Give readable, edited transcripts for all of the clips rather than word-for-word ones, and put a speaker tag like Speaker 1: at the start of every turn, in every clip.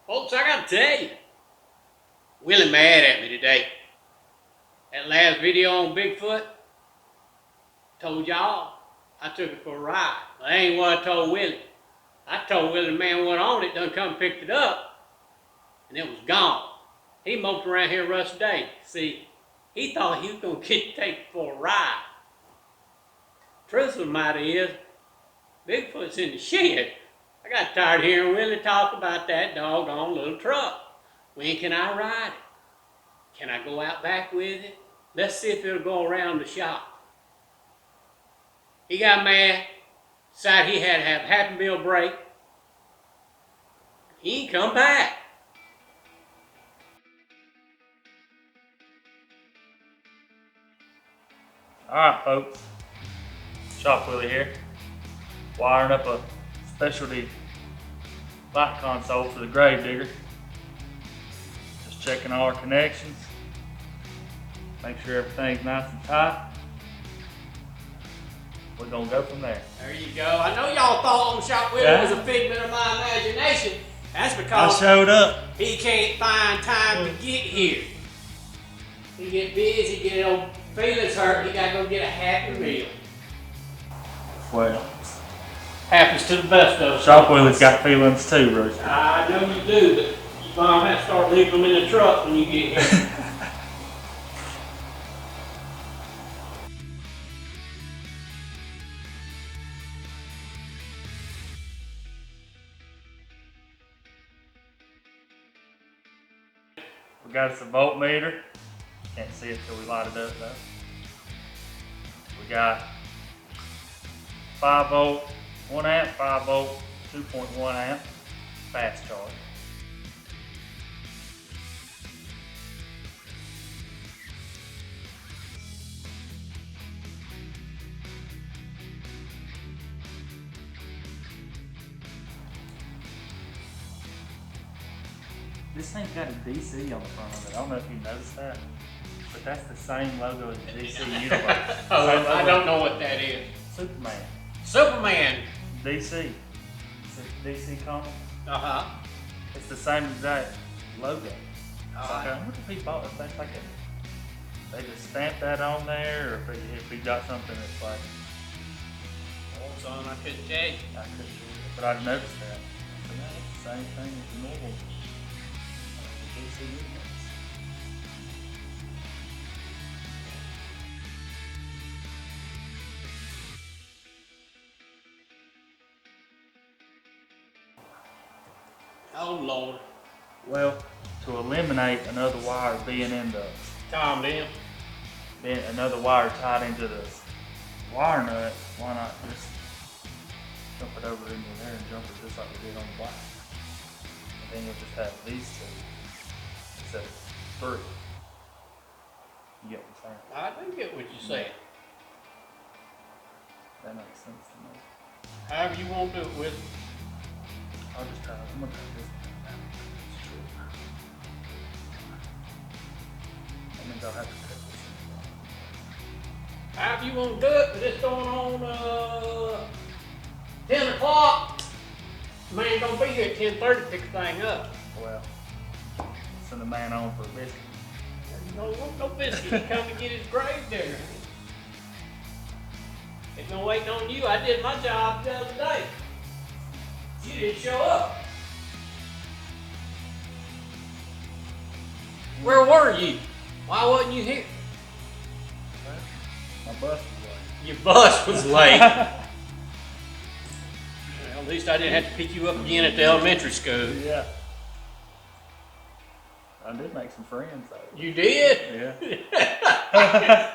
Speaker 1: Folks, I gotta tell you, Willie mad at me today. That last video on Bigfoot, told y'all, I took it for a ride. But that ain't what I told Willie. I told Willie the man went on it, done come and picked it up, and it was gone. He moped around here the rest of the day. See, he thought he was gonna take it for a ride. Truth of the matter is, Bigfoot's in the shed. I got tired of hearing Willie talk about that doggone little truck. When can I ride it? Can I go out back with it? Let's see if it'll go around the shop. He got mad, decided he had to have a Happy Meal break. He ain't come back.
Speaker 2: Alright folks, ShopWillie here, wiring up a specialty light console for the Grave Digger. Just checking all our connections, make sure everything's nice and tight. We're gonna go from there.
Speaker 1: There you go. I know y'all thought on ShopWillie was a figment of my imagination. That's because
Speaker 2: I showed up.
Speaker 1: he can't find time to get here. He get busy, get old feelings hurt, he gotta go get a Happy Meal.
Speaker 2: Well,
Speaker 1: Happens to the best of us.
Speaker 2: ShopWillie's got feelings too, Bruce.
Speaker 1: I know you do, but you're gonna have to start leaving them in the truck when you get here.
Speaker 2: We got us a voltmeter. Can't see it till we light it up though. We got 5 volt, 1 amp, 5 volt, 2.1 amp, fast charge. This thing's got a DC on the front of it. I don't know if you noticed that, but that's the same logo as the DC Universe.
Speaker 1: Oh, I don't know what that is.
Speaker 2: Superman.
Speaker 1: Superman.
Speaker 2: DC. It's a DC comic.
Speaker 1: Uh-huh.
Speaker 2: It's the same exact logo.
Speaker 1: Alright.
Speaker 2: I wonder if he bought it. They just stamped that on there, or if he got something that's like,
Speaker 1: Well, son, I couldn't tell you.
Speaker 2: I couldn't do it, but I noticed that. So no, it's the same thing as the normal DC Universe.
Speaker 1: Oh, Lord.
Speaker 2: Well, to eliminate another wire being in the,
Speaker 1: Calm down.
Speaker 2: being another wire tied into the wire nut, why not just jump it over into there and jump it just like we did on the black. And then you'll just have these two instead of 3. You get what I'm saying?
Speaker 1: I do get what you're saying.
Speaker 2: That makes sense to me.
Speaker 1: However you want to do it with.
Speaker 2: I'm gonna try this. And then I'll have to cut this.
Speaker 1: However you want to do it, but it's going on 10 o'clock. Man gonna be here at 10:30 to pick the thing up.
Speaker 2: Well, send the man on for a biscuit.
Speaker 1: You don't want no biscuit. He come to get his grave digger. He's been waiting on you. I did my job the other day. You didn't show up. Where were you? Why wasn't you here?
Speaker 2: My bus was late.
Speaker 1: Your bus was late. Well, at least I didn't have to pick you up again at the elementary school.
Speaker 2: Yeah. I did make some friends though.
Speaker 1: You did?
Speaker 2: Yeah.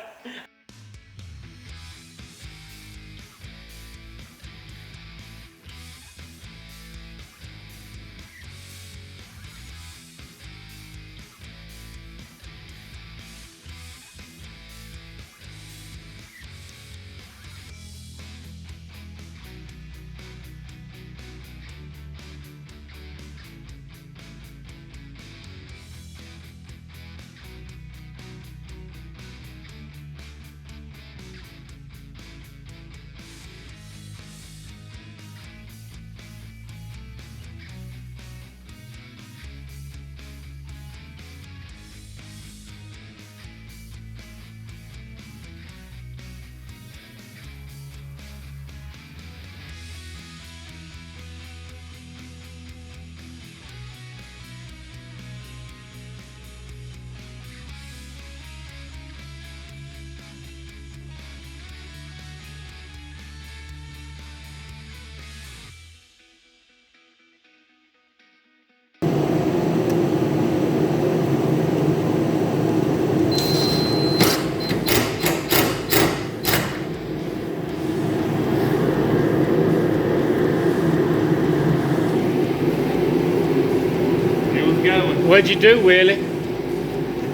Speaker 1: What'd you do, Willie?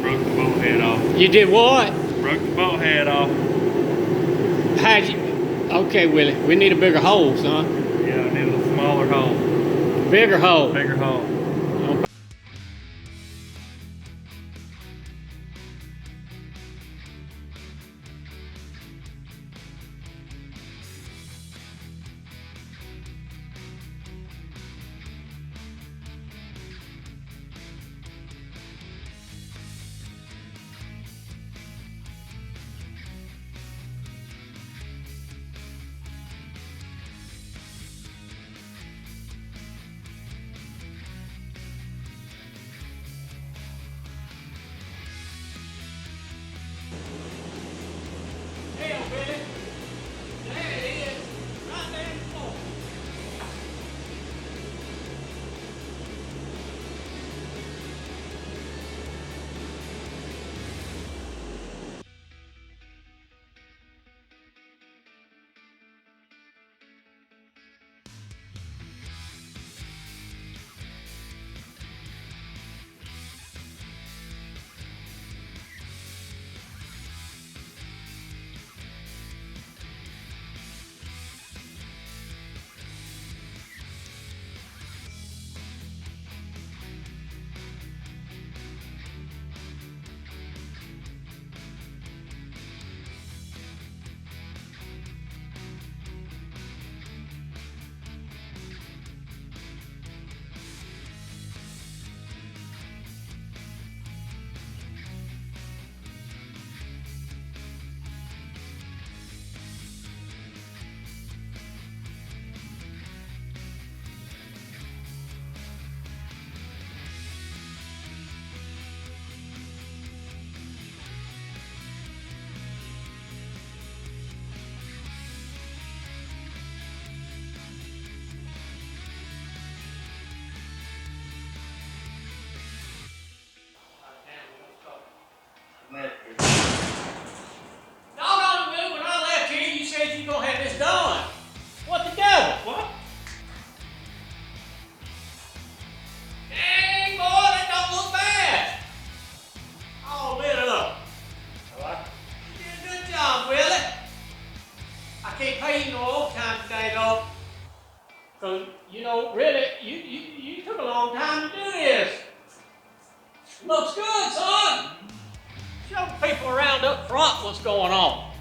Speaker 2: Broke the bolt head off.
Speaker 1: You did what?
Speaker 2: Broke the bolt head off.
Speaker 1: How'd you? Okay, Willie. We need a bigger hole, son.
Speaker 2: Yeah, I need a smaller hole.
Speaker 1: Bigger hole.
Speaker 2: Bigger hole.
Speaker 1: Hell, Willie. There it is. Right there in the floor. Doggone it, Willie, when I left here, you said you gonna have this done. What the devil?
Speaker 2: What?
Speaker 1: Dang, boy, that don't look bad. All lit up.
Speaker 2: I like it.
Speaker 1: You did a good job, Willie. I can't pay you no overtime today, though. Cause, you know, really, you took a long time to do this. Looks good, son. Show the people around up front what's going on.